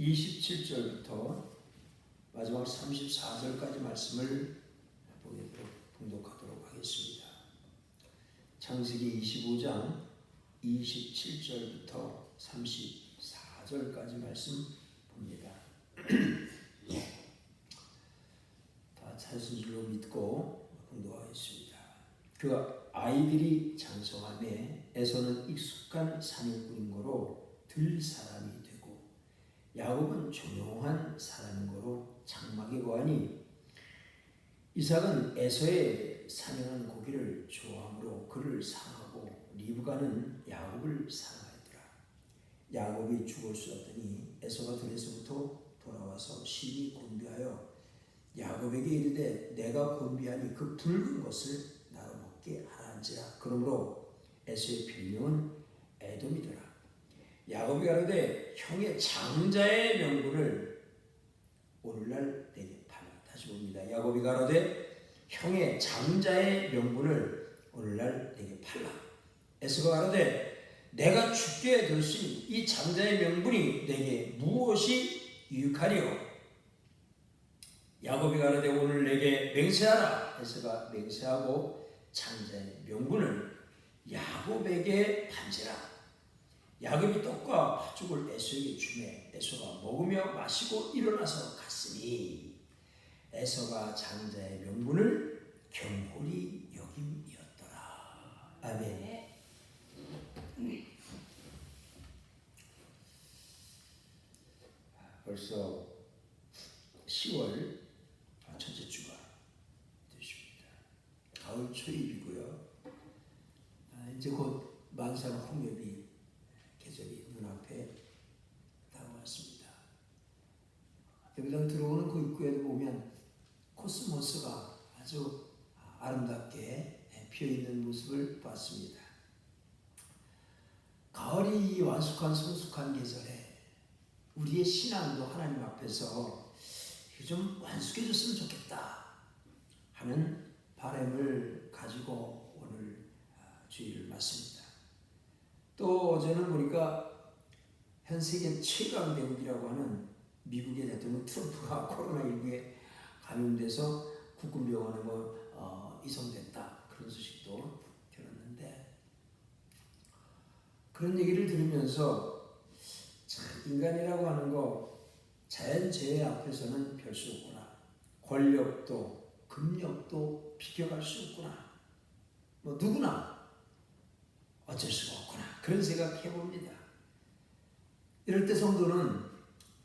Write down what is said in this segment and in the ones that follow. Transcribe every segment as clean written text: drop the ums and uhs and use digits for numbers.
27절부터 마지막 34절까지 말씀을 봉독하도록 하겠습니다. 창세기 25장 27절부터 34절까지 말씀 봅니다. 다 찾으신 줄로 믿고 봉독하겠습니다. 그 아이들이 장성하매 에서는 익숙한 사냥꾼인 거로 들 사람이 되고 야곱은 조용한 사람인 거로 장막에 거하니 이삭은 에서의 사냥한 고기를 좋아하므로 그를 사랑하고 리브가는 야곱을 사랑하였더라. 야곱이 죽을 쏘았더니 에서가 들에서부터 돌아와서 심히 곤비하여 야곱에게 이르되 내가 곤비하니 그 붉은 것을 나로 먹게 하란지라. 그러므로 에서의 필명은 에돔이더라. 야곱이 가로되 형의 장자의 명분을 오늘날 내게 팔라. 다시 봅니다. 야곱이 가로되 형의 장자의 명분을 오늘날 내게 팔라. 에서가 가로되 내가 죽게 될 수 있는 이 장자의 명분이 내게 무엇이 유익하리요? 야곱이 가로되 오늘 내게 맹세하라. 에서가 맹세하고 장자의 명분을 야곱에게 판지라. 야곱이 떡과 팥죽을 에서에게 주매 에서가 먹으며 마시고 일어나서 갔으니 에서가 장자의 명분을 경홀히 여김이었더라. 아멘. 벌써 10월 첫째 주가 되십니다. 가을 초입이고요. 이제 곧 만상 홍엽이 계절이 눈앞에 다가왔습니다. 여기랑 들어오는 그 입구에도 보면 코스모스가 아주 아름답게 피어있는 모습을 봤습니다. 가을이 완숙한 성숙한 계절에 우리의 신앙도 하나님 앞에서 좀 완숙해졌으면 좋겠다 하는 바람을 가지고 오늘 주일을 맞습니다. 또 어제는 보니까 현 세계 최강 대국이라고 하는 미국의 대통령 트럼프가 코로나19에 감염돼서 국군병원에 이송됐다 그런 소식도 들었는데 그런 얘기를 들으면서 참 인간이라고 하는 거 자연재해 앞에서는 별 수 없구나. 권력도 금력도 비교할 수 없구나. 누구나 어쩔 수가 없구나. 그런 생각해봅니다. 이럴 때 성도는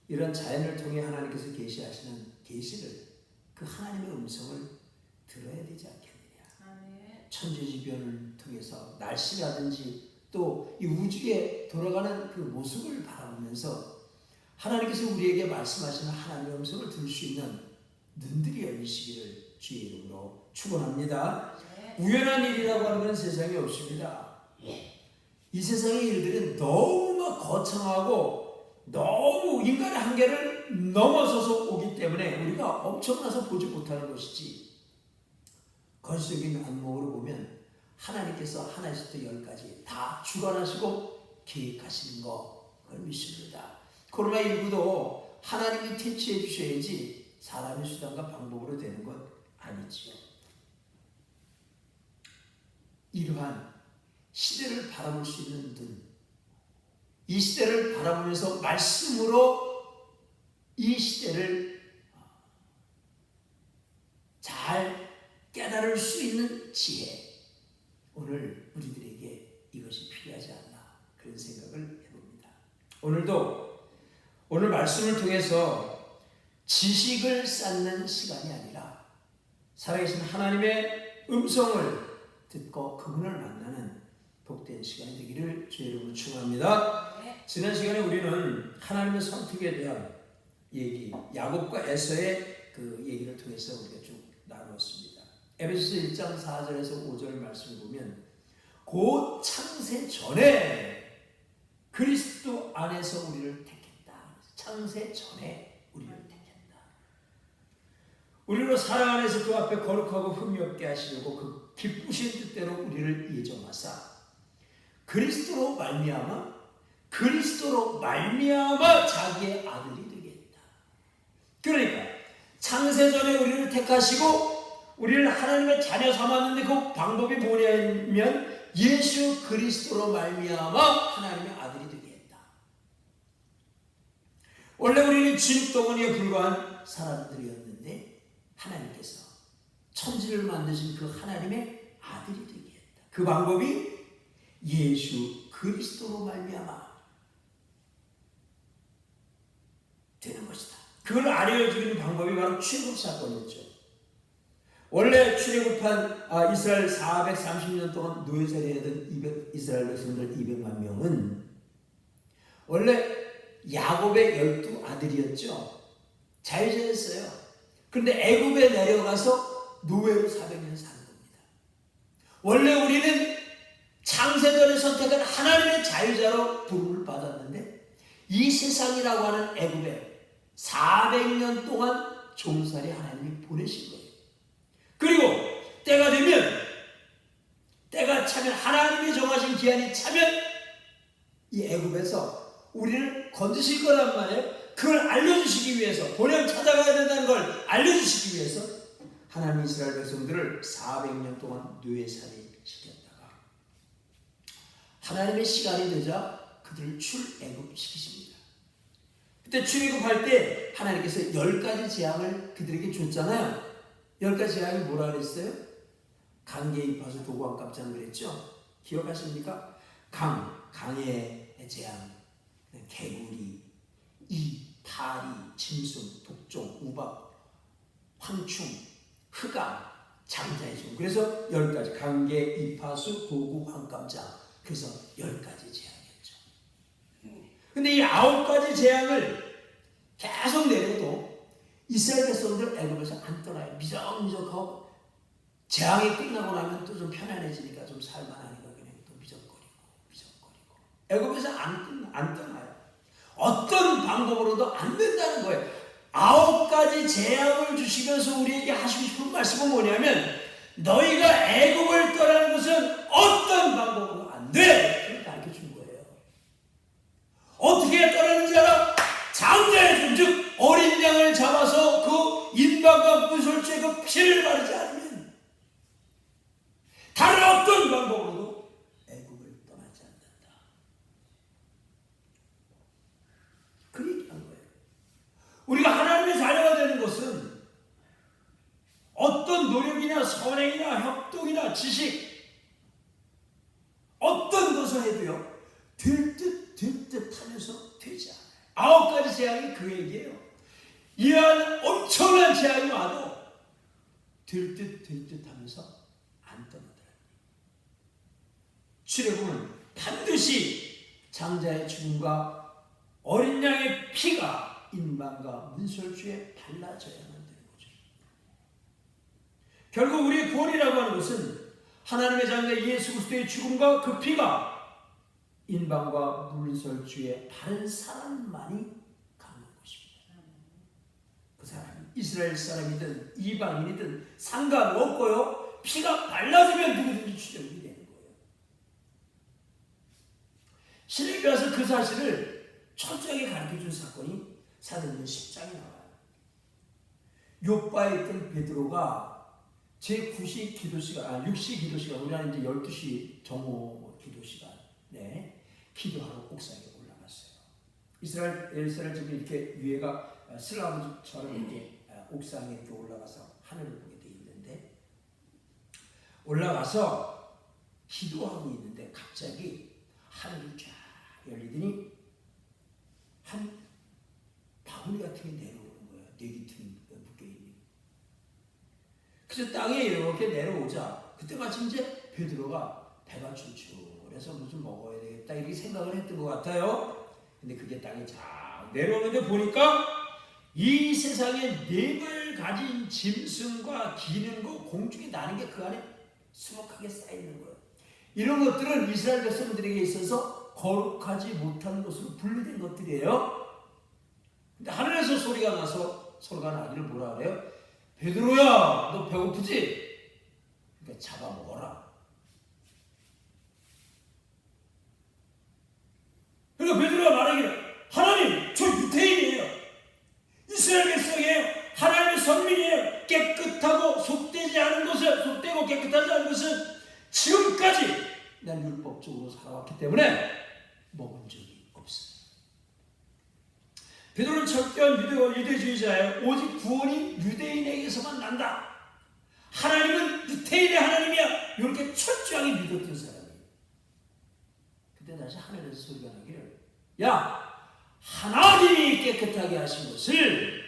이런 자연을 통해 하나님께서 계시하시는 계시를 그 하나님의 음성을 들어야 되지 않겠느냐. 천재지변을 통해서 날씨라든지 또 이 우주에 돌아가는 그 모습을 바라보면서 하나님께서 우리에게 말씀하시는 하나님의 음성을 들을 수 있는 눈들이 열리시기를 주의 이름으로 축원합니다. 우연한 일이라고 하는 건 세상에 없습니다. 이 세상의 일들은 너무 거창하고 너무 인간의 한계를 넘어서서 오기 때문에 우리가 엄청나서 보지 못하는 것이지 거시적인 안목으로 보면 하나님께서 하나에서부터 열까지 다 주관하시고 계획하시는 거 그걸 믿습니다. 코로나19도 하나님이 퇴치해 주셔야지 사람의 수단과 방법으로 되는 것 아니지요. 이러한 시대를 바라볼 수 있는 눈, 이 시대를 바라보면서 말씀으로 이 시대를 잘 깨달을 수 있는 지혜, 오늘 우리들에게 이것이 필요하지 않나 그런 생각을 해봅니다. 오늘 말씀을 통해서 지식을 쌓는 시간이 아니라 살아계신 하나님의 음성을 듣고 그분을 만나는 복된 시간이 되기를 주의 이름으로 축원합니다. 지난 시간에 우리는 하나님의 선택에 대한 얘기, 야곱과 에서의 그 얘기를 통해서 우리가 쭉 나누었습니다. 에베소서 1장 4절에서 5절 말씀을 보면 곧 창세 전에 그리스도 안에서 우리를 택했다. 창세 전에 우리를 택했다. 우리로 사랑 안에서 그 앞에 거룩하고 흠이 없게 하시려고 그 기쁘신 뜻대로 우리를 예정하사 그리스도로 말미암아 자기의 아들이 그러니까 창세전에 우리를 택하시고 우리를 하나님의 자녀 삼았는데 그 방법이 뭐냐면 예수 그리스도로 말미암아 하나님의 아들이 되게 했다. 원래 우리는 진흙덩어리에 불과한 사람들이었는데 하나님께서 천지를 만드신 그 하나님의 아들이 되게 했다. 그 방법이 예수 그리스도로 말미암아 되는 것이다. 그걸 알려주는 방법이 바로 출애굽 사건이었죠. 원래 출애굽한 이스라엘 430년 동안 노예살이하던 이스라엘 백성들 200만 명은 원래 야곱의 12아들이었죠. 자유자였어요. 그런데 애굽에 내려가서 노예로 400년 사는 겁니다. 원래 우리는 창세전에 선택한 하나님의 자유자로 부름을 받았는데 이 세상이라고 하는 애굽에 400년 동안 종살이 하나님이 보내신 거예요. 그리고 때가 되면 때가 차면 하나님이 정하신 기한이 차면 이 애굽에서 우리를 건지실 거란 말이에요. 그걸 알려주시기 위해서 본향 찾아가야 된다는 걸 알려주시기 위해서 하나님 이스라엘 백성들을 400년 동안 노예살이 시켰다가 하나님의 시간이 되자 그들을 출애굽시키십니다. 그때 출애굽할 때 하나님께서 10가지 재앙을 그들에게 줬잖아요. 10가지 재앙이 뭐라 그랬어요? 강계 입하수 도구한 깜짝 그랬죠? 기억하십니까? 강의 재앙, 개구리, 파리, 짐승, 독종, 우박, 황충, 흑암, 장자의 종. 그래서 10가지 강계 입하수 도구 황깜장. 그래서 10가지 재앙이었죠. 근데 이 9가지 재앙을 계속 내려도 이스라엘 백성들 애굽에서 안 떠나요. 미적미적하고 재앙이 끝나고 나면 또 좀 편안해지니까 좀 살만하니까 그냥 또 미적거리고 애굽에서 안 떠나요. 어떤 방법으로도 안 된다는 거예요. 9가지 재앙을 주시면서 우리에게 하시고 싶은 말씀은 뭐냐면 너희가 애굽을 떠나는 것은 어떤 방법으로 안 돼. 그걸 가르쳐 준 거예요. 어떻게 떠나는지 알아? 장자의 손, 즉 어린 양을 잡아서 그 인방과 문설주에 그 피를 바르지 않으면 다른 어떤 방법으로도 애굽을 떠나지 않는다. 그 얘기한 거예요. 우리가 하나님의 자녀가 되는 것은 어떤 노력이나 선행이나 협동이나 지식 어떤 것을 해도요 될 듯 하면서 되지 않아요. 9가지 재앙이 그 얘기예요. 이러한 엄청난 재앙이 와도 될 듯 하면서 안 떠나더라. 출애굽은 반드시 장자의 죽음과 어린 양의 피가 인방과 문설주에 발라져야만 되는 거죠. 결국 우리의 구원이라고 하는 것은 하나님의 장자 예수 그리스도의 죽음과 그 피가 인방과 문설주에 바른 사람만이 가는 것입니다. 그 사람이 이스라엘 사람이든 이방인이든 상관없고요. 피가 발라지면 누구든지 출애굽이 되는 거예요. 신약에 와서 그 사실을 철저하게 가르쳐준 사건이 사도행전 10장에 나와요. 요바에 있던 베드로가 제9시 기도시간, 6시 기도시간, 우리는 이제 12시 정오 기도시간, 기도하러 옥상에 올라갔어요. 이스라엘 집이 이렇게 위에가 슬라브처럼 이렇게 옥상에 이렇게 올라가서 하늘을 보게 돼 있는데 올라가서 기도하고 있는데 갑자기 하늘이 쫙 열리더니 한 바구니 같은 게 내려오는 거예요. 네기퉁이 묶여있는. 그래서 땅에 이렇게 내려오자 그때 마침 이제 베드로가 배가 출출해서 무슨 먹어야 되겠다 이렇게 생각을 했던 것 같아요. 근데 그게 땅에 쫙 내려오는데 보니까 이 세상에 4발 가진 짐승과 기는 거 공중에 나는 게 그 안에 수북하게 쌓여있는 거예요. 이런 것들은 이스라엘 백성들에게 있어서 거룩하지 못한 것으로 분류된 것들이에요. 근데 하늘에서 소리가 나서 서로가 나기를 뭐라 그래요? 베드로야 너 배고프지? 그러니까 잡아먹어라. 그러니까 베드로가 말하기를 하나님 저 유태인이에요. 이스라엘 백성이에요. 따라왔기 때문에 먹은 적이 없어요. 베드로는 철저한 유대주의자예요. 오직 구원이 유대인에게서만 난다. 하나님은 유대인의 하나님이야. 이렇게 철저하게 믿었던 사람이에요. 그때 다시 하늘에서 소리가 나기를, 야, 하나님이 깨끗하게 하신 것을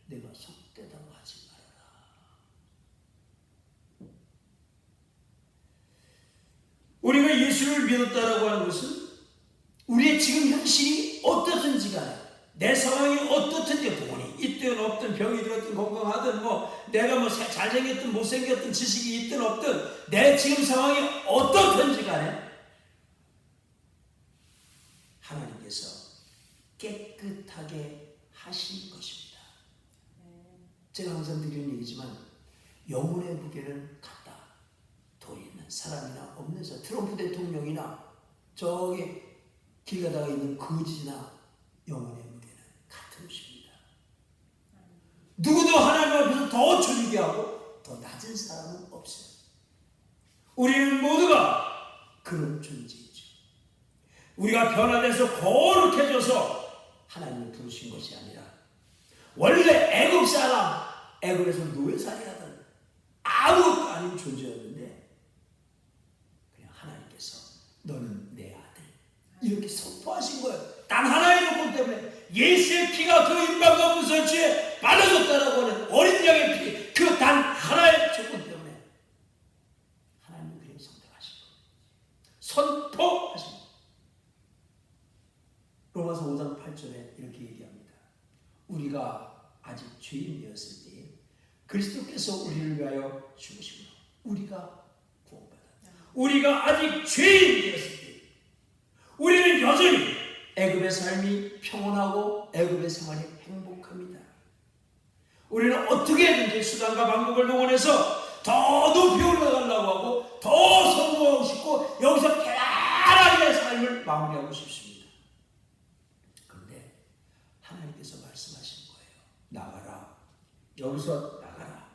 내가 속되다고 하지 말아라. 우리가 예수를 믿었다라고 하는 것은 우리의 지금 현실이 어떻든지 간에, 내 상황이 어떻든지, 돈이 있든 없든, 병이 들었든 건강하든, 내가 잘생겼든 못생겼든, 지식이 있든 없든, 내 지금 상황이 어떻든지 간에 하나님께서 깨끗하게 하신 것입니다. 제가 항상 드리는 얘기지만 영혼의 무게는 같다. 돈 있는 사람이나 없는 사람, 트럼프 대통령이나 저기 길 가다가 있는 거지나 영혼의 무게는 같은 것입니다. 누구도 하나님 앞에서 더 존귀하고 더 낮은 사람은 없어요. 우리는 모두가 그런 존재이죠. 우리가 변화돼서 거룩해져서 하나님을 부르신 것이 아니라, 원래 애굽 사람, 애굽에서 노예살이 하던 아무것도 아닌 존재였는데 그냥 하나님께서 너는 내 아들 이렇게 선포하신 거예요. 단 하나의 조건 때문에, 예수의 피가 그 임방과 무설주에 발라졌다라고 하는 어린 양의 피, 그 단 하나의 조건 때문에 하나님은 그냥 선택하신 거예요. 선포하신 거예요. 로마서 5장 8절에 이렇게 얘기합니다. 우리가 아직 죄인이었을 때에 그리스도께서 우리를 위하여 죽으심으로 우리가 구원받았다. 우리가 아직 죄인이었을 때 우리는 여전히 애굽의 삶이 평온하고 애굽의 생활이 행복합니다. 우리는 어떻게든지 수단과 방법을 동원해서 더 높이 올라가려고 하고 더 성공하고 싶고 여기서 편안하게 삶을 마무리하고 싶습니다. 하나님께서 말씀하신 거예요. 나가라. 여기서 나가라.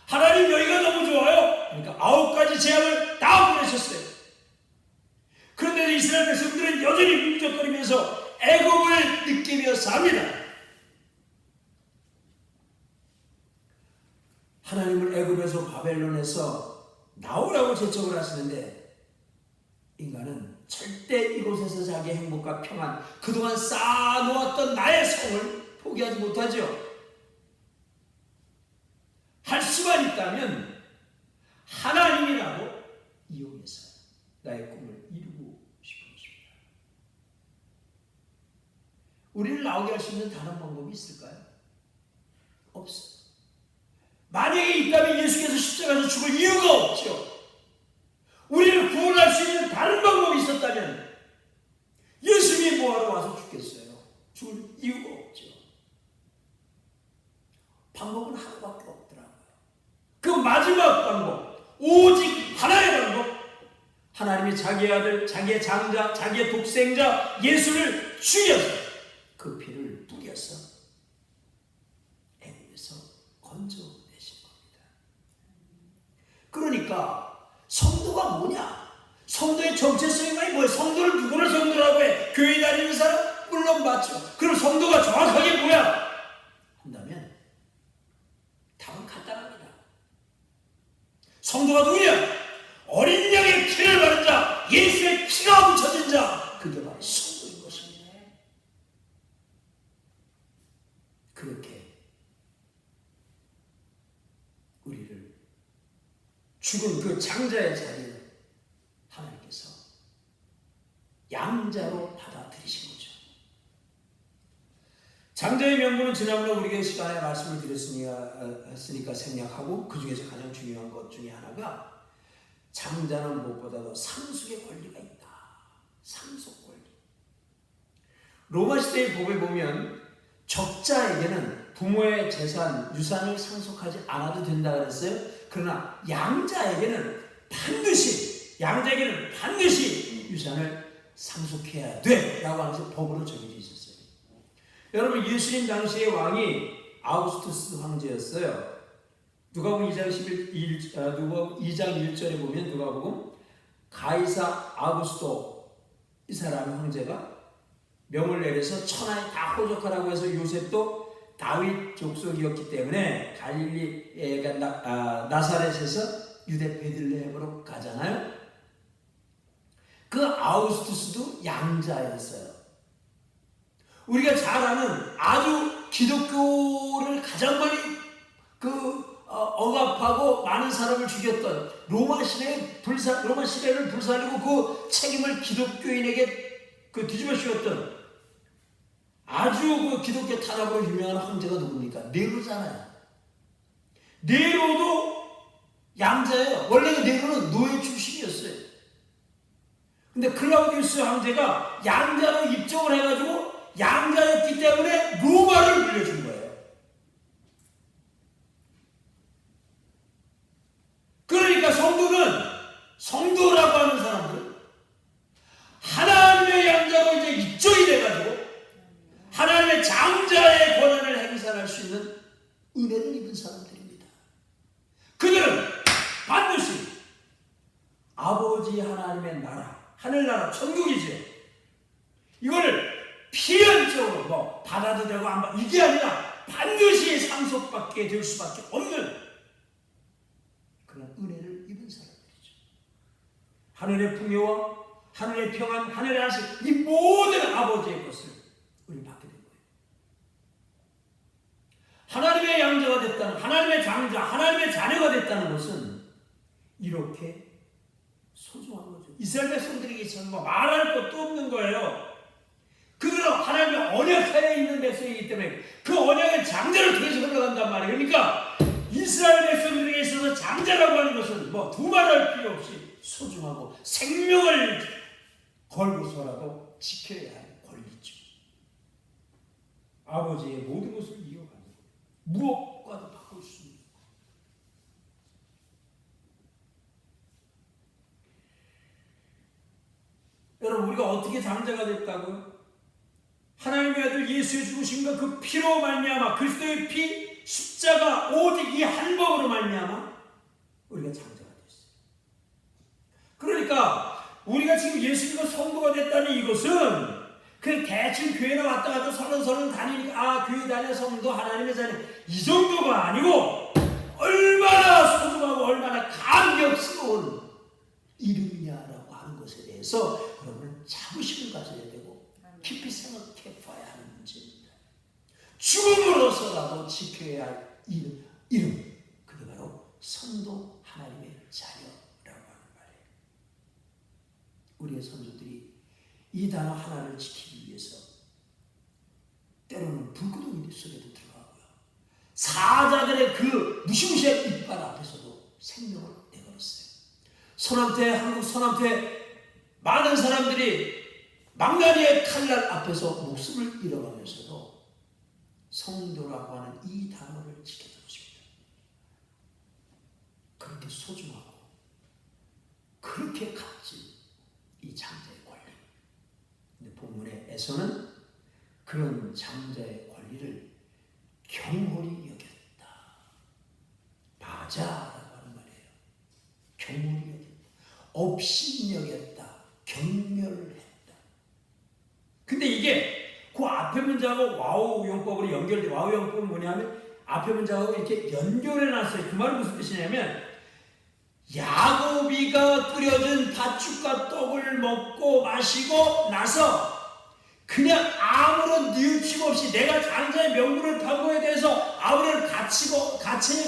하나님 여기가 너무 좋아요. 그러니까 9가지 재앙을 다 보내셨어요. 그런데도 이스라엘 백성들은 여전히 뭉적거리면서 애굽을 느끼며 삽니다. 하나님을 애굽에서 바벨론에서 나오라고 제청을 하시는데 인간은 절대 이곳에서 자기의 행복과 평안, 그동안 쌓아놓았던 나의 성을 포기하지 못하죠. 할 수만 있다면 하나님이라고 이용해서 나의 꿈을 이루고 싶은 것입니다. 우리를 나오게 할 수 있는 다른 방법이 있을까요? 없어요. 만약에 있다면 예수께서 십자가에서 죽을 이유가 없죠. 우리를 구원할 수 있는 다른 방법이 있었다면 예수님이 뭐하러 와서 죽겠어요? 죽을 이유가 없죠. 방법은 하나밖에 없더라고요. 그 마지막 방법, 오직 하나의 방법, 하나님이 자기의 아들, 자기의 장자, 자기의 독생자 예수를 죽여서 그 피를 뿌려서 애굽에서 건져내신 겁니다. 그러니까 성도가 뭐냐? 성도의 정체성이 뭐예요? 성도를 누구를 성도라고 해? 교회 다니는 사람? 물론 맞죠. 그럼 성도가 정확하게 뭐야? 한다면 답은 간단합니다. 성도가 누구냐? 어린 양의 피를 바른 자, 예수의 피가 묻혀진 자, 그게 바로 성도인 것입니다. 그렇게 우리를 죽은 그 장자의 자리에 하나님께서 양자로 받아들이신 거죠. 장자의 명분은 지난번에 우리가 시간에 말씀을 드렸으니까 생략하고, 그 중에서 가장 중요한 것 중에 하나가 장자는 무엇보다도 상속의 권리가 있다. 상속 권리. 로마 시대의 법에 보면 적자에게는 부모의 재산, 유산을 상속하지 않아도 된다 그랬어요. 그러나 양자에게는 반드시 유산을 상속해야 돼 라고 하면서 법으로 정해져 있었어요. 여러분, 예수님 당시의 왕이 아우구스투스 황제였어요. 누가복음 2장 1절에 보면 누가복음 가이사 아구스토 이 사람 형제가 명을 내려서 천하에 다 호족하라고 해서 요셉도 다윗 족속이었기 때문에 갈릴리 나사렛에서 유대 베들레헴으로 가잖아요. 그 아우구스투스도 양자였어요. 우리가 잘 아는 아주 기독교를 가장 많이 억압하고 많은 사람을 죽였던 로마 시대를 불살리고 그 책임을 기독교인에게 뒤집어 씌웠던 아주 그 기독교 탄압으로 유명한 황제가 누굽니까? 네로잖아요. 네로도 양자예요. 원래 그 네로는 노예 출신이었어요. 근데 클라우디우스 황제가 양자로 입정을 해가지고 양자였기 때문에 로마를 물려준 거예요. 그러니까 성도라고 하는 사람들은 하나님의 양자로 이제 입증이 돼가지고 하나님의 장자의 권한을 행사할 수 있는 은혜를 입은 사람들입니다. 그들은 반드시 아버지 하나님의 나라, 하늘나라, 천국이죠. 이거를 필연적으로 받아도 되고 안 받아도 이게 아니라 반드시 상속받게 될 수밖에 없는 그런 은혜를 입은 사람들이죠. 하늘의 풍요와 하늘의 평안, 하늘의 안식, 이 모든 아버지의 것을 우리 받게 된 거예요. 하나님의 양자가 됐다는, 하나님의 장자, 하나님의 자녀가 됐다는 것은 이렇게 소중한 거죠. 이스라엘 백성들에게 있어서 말할 것도 없는 거예요. 그들은 하나님의 언약하에 있는 백성이기 때문에 그 언약의 장자를 통해서 흘러간단 말이에요. 그러니까 이스라엘 백성들에게 있어서 장자라고 하는 것은 두말할 필요 없이 소중하고 생명을 걸고서라도 지켜야 할 권리죠. 아버지의 모든 것을 이어가는 거예요. 무엇과도 바꿀 수 있는 거예요. 여러분, 우리가 어떻게 장자가 됐다고요? 하나님의 아들 예수의 죽으심과 그 피로 말미암아, 그리스도의 피, 십자가, 오직 이 한 법으로 말미암아 우리가 장자가 됐어요. 그러니까 우리가 지금 예수 믿고 성도가 됐다는 이것은 그냥 대충 교회 나왔다 가도 서른 다니니까 교회 다녀 성도 하나님의 자녀 이 정도가 아니고 얼마나 소중하고 얼마나 감격스러운 이름이냐라고 하는 것에 대해서 여러분은 자부심을 가져야 되고 깊이 생각해 봐야 하는 문제입니다. 죽음으로서라도 지켜야 할 이름, 그게 바로 성도 하나님의 자녀라고 하는 말이에요. 우리의 선조들이 이 단어 하나를 지키기 위해서 때로는 불구덩이 속에도 들어가고요. 사자들의 그 무시무시한 이빨 앞에서도 생명을 내걸었어요. 한국 서남태 많은 사람들이 망나니의 칼날 앞에서 목숨을 잃어가면서도 성도라고 하는 이 단어를 지켰던 것입니다. 그렇게 소중하고 그렇게 값진 이 장자의 권리. 근데 본문에서는 그런 장자의 권리를 경홀히 여겼다. 맞아라고 하는 말이에요. 경홀히 여겼다. 업신여겼다. 경멸했다. 근데 이게 그 앞에 문장하고 와우 용법으로 연결돼. 와우 용법은 뭐냐면 앞에 문장하고 이렇게 연결해 놨어요. 그 말은 무슨 뜻이냐면 야곱이가 끓여준 팥죽과 떡을 먹고 마시고 나서 그냥 아무런 뉘우침 없이 내가 장자의 명분을 판거에 대해서 아무런 가책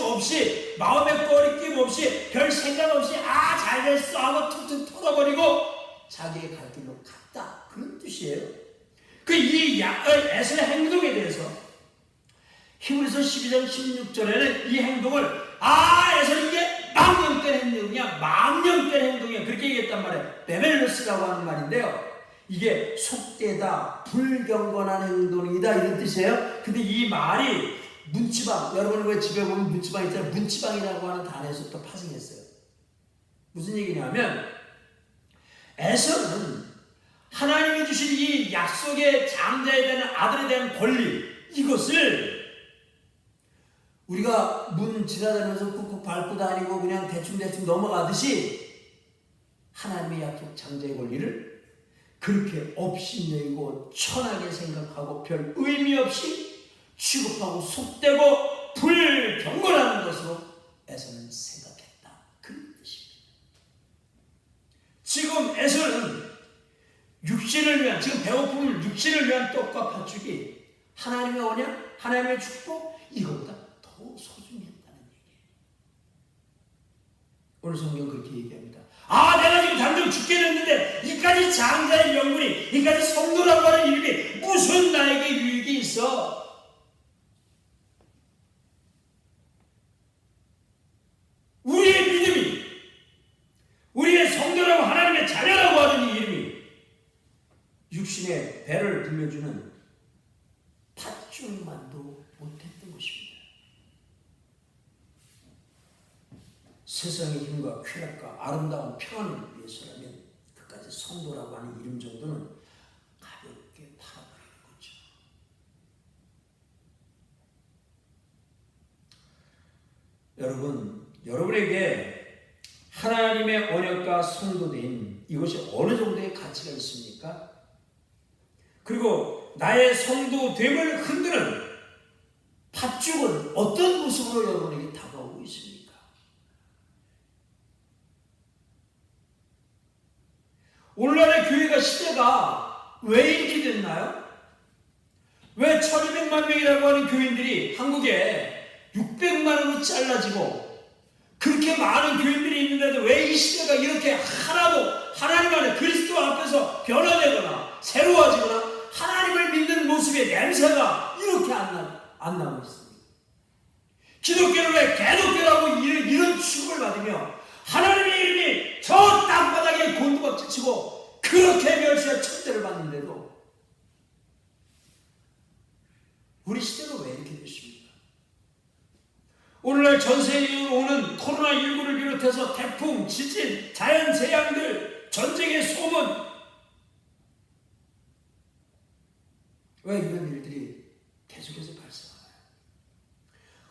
없이 마음의 꺼리낌 없이 별 생각 없이 잘됐어 하고 툭툭 털어버리고 자기의 갈 길로 갔다. 그런 뜻이에요. 이 에서의 행동에 대해서 히브리서 12장 16절에는 이 행동을 에서 이게 망령된 행동이야, 망령된 행동이야 그렇게 얘기했단 말이에요. 베벨로스라고 하는 말인데요. 이게 속되다, 불경건한 행동이다 이런 뜻이에요. 근데 이 말이 문지방, 여러분 왜 집에 보면 문지방 있잖아요. 문지방이라고 하는 단어에서 또 파생했어요. 무슨 얘기냐면 에서는 하나님이 주신 이 약속의 장자에 대한 아들에 대한 권리, 이것을 우리가 문 지나다니면서 꾹꾹 밟고 다니고 그냥 대충 넘어가듯이 하나님의 약속 장자의 권리를 그렇게 업신여기고 천하게 생각하고 별 의미 없이 취급하고 속되고 불경건하는 것으로 에서는 생각했다. 그런 뜻입니다. 지금 에서는 육신을 위한, 지금 배고픔을 육신을 위한 떡과 팥죽이 하나님의 언약, 하나님의 축복, 이것보다 더 소중히 했다는 얘기예요. 오늘 성경 그렇게 얘기합니다. 아, 내가 지금 당장 죽게 됐는데 이까지 장자의 명분이, 이까지 성도라고 하는 이름이 무슨 나에게 유익이 있어? 우리의 믿음이, 우리의 성도라고 하나님의 자녀라고 하는 이 이름이 육신의 배를 불려주는 팥줄만도 못했던 것입니다. 세상의 힘과 쾌락과 아름다운 평안을 위해서라면 그까지 성도라고 하는 이름 정도는 가볍게 팔아버리는 거죠. 여러분, 여러분에게 하나님의 언약과 성도된 이것이 어느 정도의 가치가 있습니까? 그리고 나의 성도됨을 흔드는 팥죽은 어떤 모습으로 여러분에게 다가오고 있습니까? 오늘날의 교회가 시대가 왜 이렇게 됐나요? 왜 1200만 명이라고 하는 교인들이 한국에 600만으로 잘라지고 그렇게 많은 교인들이 있는데도 왜 이 시대가 이렇게 하나도 하나님 안에 그리스도 앞에서 변화되거나 새로워지거나 하나님을 믿는 모습의 냄새가 이렇게 안 나고 있습니다. 기독교는 왜 개독교라고 이런 취급을 받으며 하나님의 이름이 저 땅바닥에 곤두박질 치고 그렇게 멸시와 천대를 받는데도 우리 시대가 왜 이렇게 됐습니까? 오늘날 전 세계에 오는 코로나19를 비롯해서 태풍, 지진, 자연재앙들, 전쟁의 소문, 왜 이런 일들이 계속해서 발생하나요?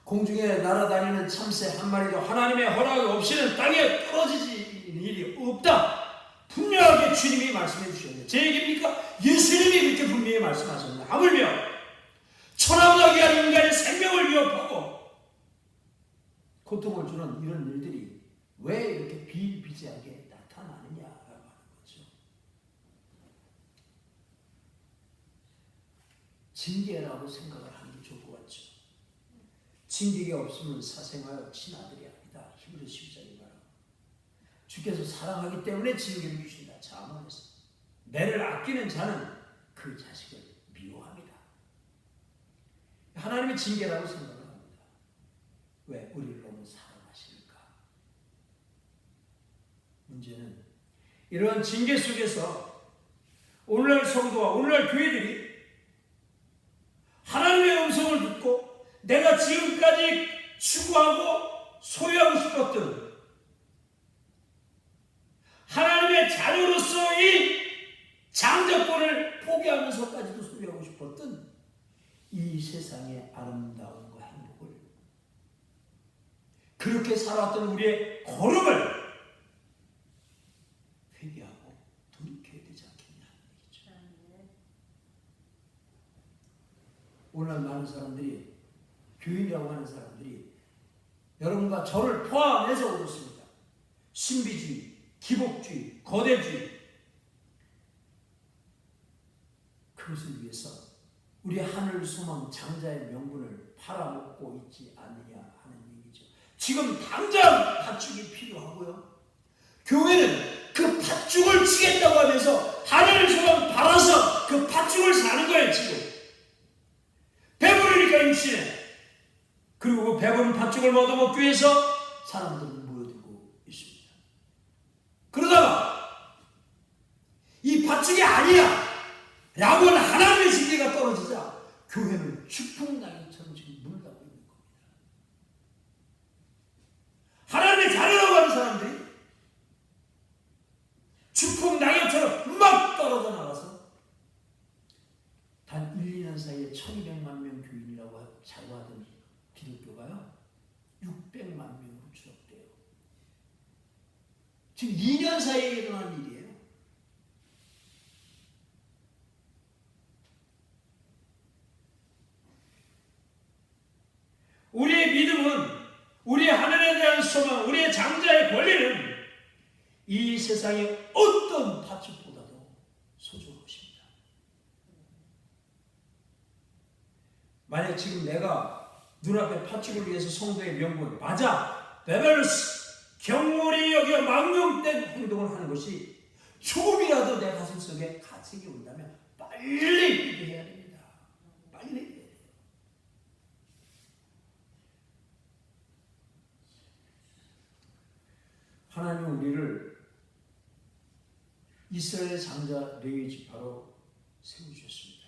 공중에 날아다니는 참새 한 마리도 하나님의 허락 없이는 땅에 떨어지는 일이 없다. 분명하게 주님이 말씀해 주셨는데 제 얘기입니까? 예수님이 그렇게 분명히 말씀하셨는데 하물며 천하무다 귀한 인간의 생명을 위협하고 고통을 주는 이런 일들이 왜 이렇게 비일비재하게 나타나느냐라고 하는 거죠. 징계라고 생각을 하는 게 좋을 것 같죠. 징계가 없으면 사생하여 친아들이 아니다. 히브리 12장에 말하고 주께서 사랑하기 때문에 징계를 주신다. 자문해서 매를 아끼는 자는 그 자식을 미워합니다. 하나님의 징계라고 생각을 합니다. 왜? 우리를 너무 사랑하시니까. 문제는 이러한 징계 속에서 오늘날 성도와 오늘날 교회들이 하나님의 음성을 듣고 내가 지금까지 추구하고 소유하고 싶었던 하나님의 자녀로서의 장자권을 포기하면서까지도 소유하고 싶었던 이 세상의 아름다움과 행복을 그렇게 살아왔던 우리의 걸음을 회개하고 돌이켜야 되지 않겠냐 하는 얘기죠. 오늘날 많은 사람들이 교인이라고 하는 사람들이 여러분과 저를 포함해서 그렇습니다. 신비주의, 기복주의, 거대주의 그것을 위해서 우리 하늘 소망 장자의 명분을 팔아먹고 있지 않느냐 하는 얘기죠. 지금 당장 팥죽이 필요하고요. 교회는 그 팥죽을 치겠다고 하면서 하늘 소망 팔아서 그 팥죽을 사는 거예요. 지금 배부르니까 육신에. 그리고 그 배부른 팥죽을 얻어먹기 위해서 사람들은 모여들고 있습니다. 그러다가 이 팥죽이 아니야 라고 하는 하나님의 징계가 떨어지자 교회는 추풍낙엽처럼 지금 물러가고 있는 겁니다. 하나님의 자녀라고 하는 사람들이 추풍낙엽처럼 막 떨어져 나가서 단 1, 2년 사이에 1200만 명 교인이라고 자부하던 기독교가요 600만 명으로 줄었대요. 지금 2년 사이에 일어난 일이에요. 믿음은, 우리의 하늘에 대한 소망, 우리의 장자의 권리는 이 세상의 어떤 팥죽보다도 소중한 것입니다. 만약 지금 내가 눈앞에 팥죽을 위해서 성도의 명분, 맞아, 베베르스, 경홀히 여겨 망령된 행동을 하는 것이 조금이라도 내 가슴 속에 가책이 온다면 빨리 기도해야 됩니다. 빨리 해야 돼요. 하나님은 우리를 이스라엘 장자 레위 지파로 세우셨습니다.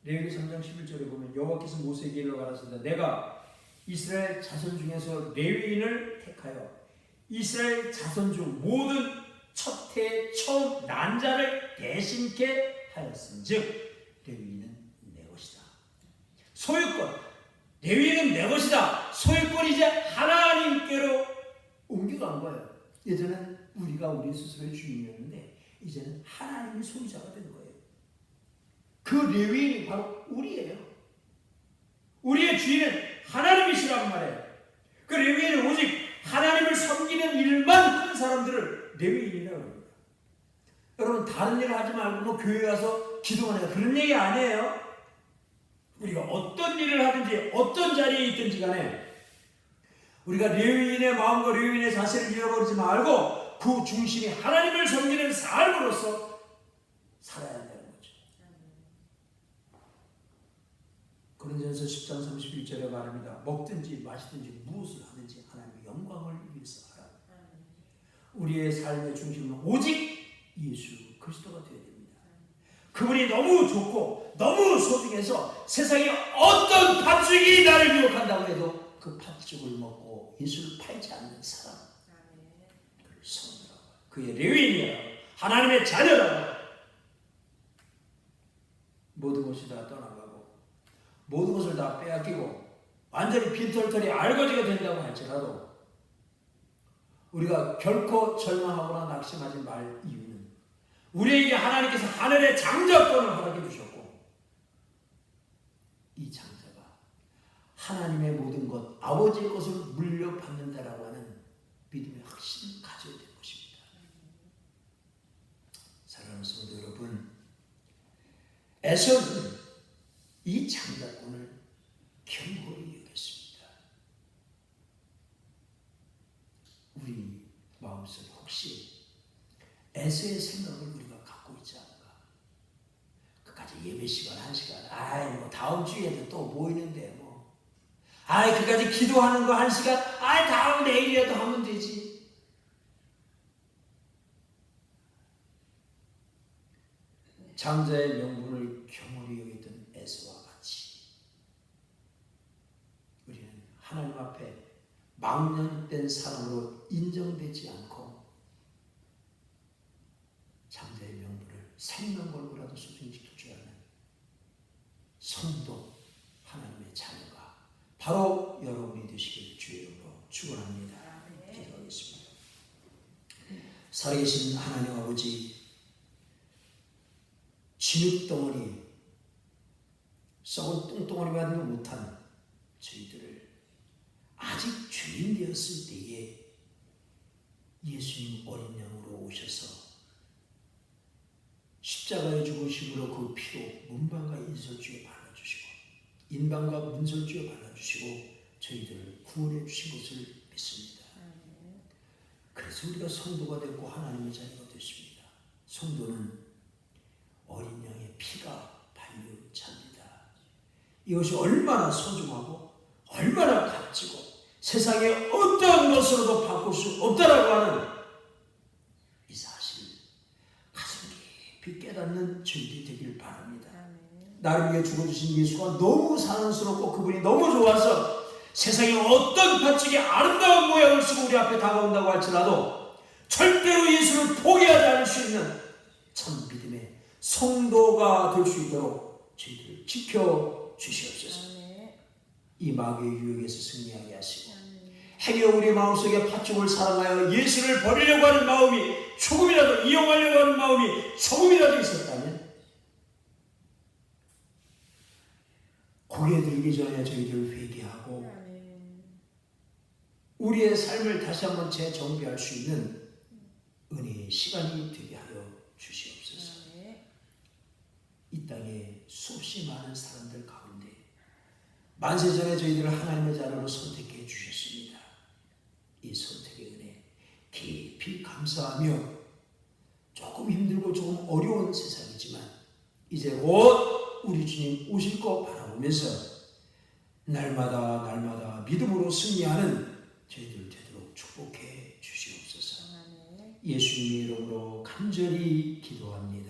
레위기 3장 11절에 보면 여호와께서 모세에게 이르러 가라사대 내가 이스라엘 자손 중에서 레위인을 택하여 이스라엘 자손 중 모든 첫해 처음 난 자를 대신케 하였은즉 레위인은 내 것이다. 소유권, 레위인은 내 것이다. 소유권이 이제 하나님께로 옮겨간 거예요. 예전에는 우리가 우리 스스로의 주인이었는데 이제는 하나님이 소유자가 된 거예요. 그 레위인이 바로 우리예요. 우리의 주인은 하나님이시란 말이에요. 그 레위인은 오직 하나님을 섬기는 일만 하는 사람들을 레위인이라고 합니다. 여러분 다른 일을 하지 말고 뭐 교회 가서 기도만 해요. 그런 얘기 아니에요. 우리가 어떤 일을 하든지 어떤 자리에 있든지 간에 우리가 레위인의 마음과 레위인의 자세를 잃어버리지 말고 그 중심이 하나님을 섬기는 삶으로서 살아야 한다는 거죠. 고린도전서 10장 31절에 말합니다. 먹든지 마시든지 무엇을 하든지 하나님의 영광을 위해서 하라. 우리의 삶의 중심은 오직 예수 그리스도가 되어야 됩니다. 그분이 너무 좋고 너무 소중해서 세상에 어떤 팥죽이 나를 유혹한다고 해도 그 팥죽을 먹고 예수를 팔지 않는 사람, 그를 성도라고, 그의 레위인이라고, 하나님의 자녀라고. 모든 것이 다 떠나가고 모든 것을 다 빼앗기고 완전히 빈털털이 알거지가 된다고 할지라도 우리가 결코 절망하거나 낙심하지 말 이유는 우리에게 하나님께서 하늘의 장자권을 허락해 주셨고 이 장자가 하나님의 모든 것, 아버지의 것을 물려받는다라고 하는 믿음의 확신을 가져야 될 것입니다. 사랑하는 성도 여러분, 에서는 이 장자권을 경홀히 여겼습니다. 우리 마음속에 혹시 에서의 생각을 우리가 갖고 있지 않을까? 그까지 예배 시간 1시간, 뭐 다음 주에도 또 모이는데 그까지 기도하는 거 1시간, 다음 내일이라도 하면 되지. 장자의 명분을 경홀히 여겼던 에서와 같이 우리는 하나님 앞에 망령된 사람으로 인정되지 않고 장자의 명분을 생명 걸고라도 소중히 지켜줘야 하는 성도 하나님의 자녀가 바로 여러분이 되시길 주의 이름으로 축원합니다. 기도하겠습니다. 살아계신 하나님 아버지, 진흙덩어리, 썩은 똥덩어리만도 못한 저희들을 아직 죄인 되었을 때에 예수님 어린 양으로 오셔서 십자가에 죽으심으로 그 피로 문방과 인설주에 발라주시고 인방과 문설주에 발라주시고 저희들을 구원해 주신 것을 믿습니다. 그래서 우리가 성도가 되고 하나님의 자녀가 됐습니다. 성도는 어린 양의 피가 반려자입니다. 이것이 얼마나 소중하고 얼마나 값지고 세상에 어떤 것으로도 바꿀 수 없다라고 하는 이 사실 가슴 깊이 깨닫는 저희들이 되길 바랍니다. 나를 위해 죽어주신 예수가 너무 사랑스럽고 그분이 너무 좋아서 세상에 어떤 팥죽이 아름다운 모양을 쓰고 우리 앞에 다가온다고 할지라도 절대로 예수를 포기하지 않을 수 있는 참 믿음의 성도가 될 수 있도록 저희들을 지켜주시옵소서. 이 마귀의 유혹에서 승리하게 하시고 행여 우리 마음속에 팥죽을 사랑하여 예수를 버리려고 하는 마음이 조금이라도 이용하려고 하는 마음이 조금이라도 있었다면 고개 들기 전에 저희들 회개하고 우리의 삶을 다시 한번 재정비할 수 있는 은혜의 시간이 되게 하여 주시옵소서. 이 땅에 수없이 많은 사람들 가운데 만세전에 저희들을 하나님의 자녀로 선택해 주셨습니다. 이 선택의 은혜 깊이 감사하며 조금 힘들고 조금 어려운 세상이지만 이제 곧 우리 주님 오실 거 바라보면서 날마다 믿음으로 승리하는 저희들 되도록 축복해 주시옵소서. 예수님의 이름으로 간절히 기도합니다.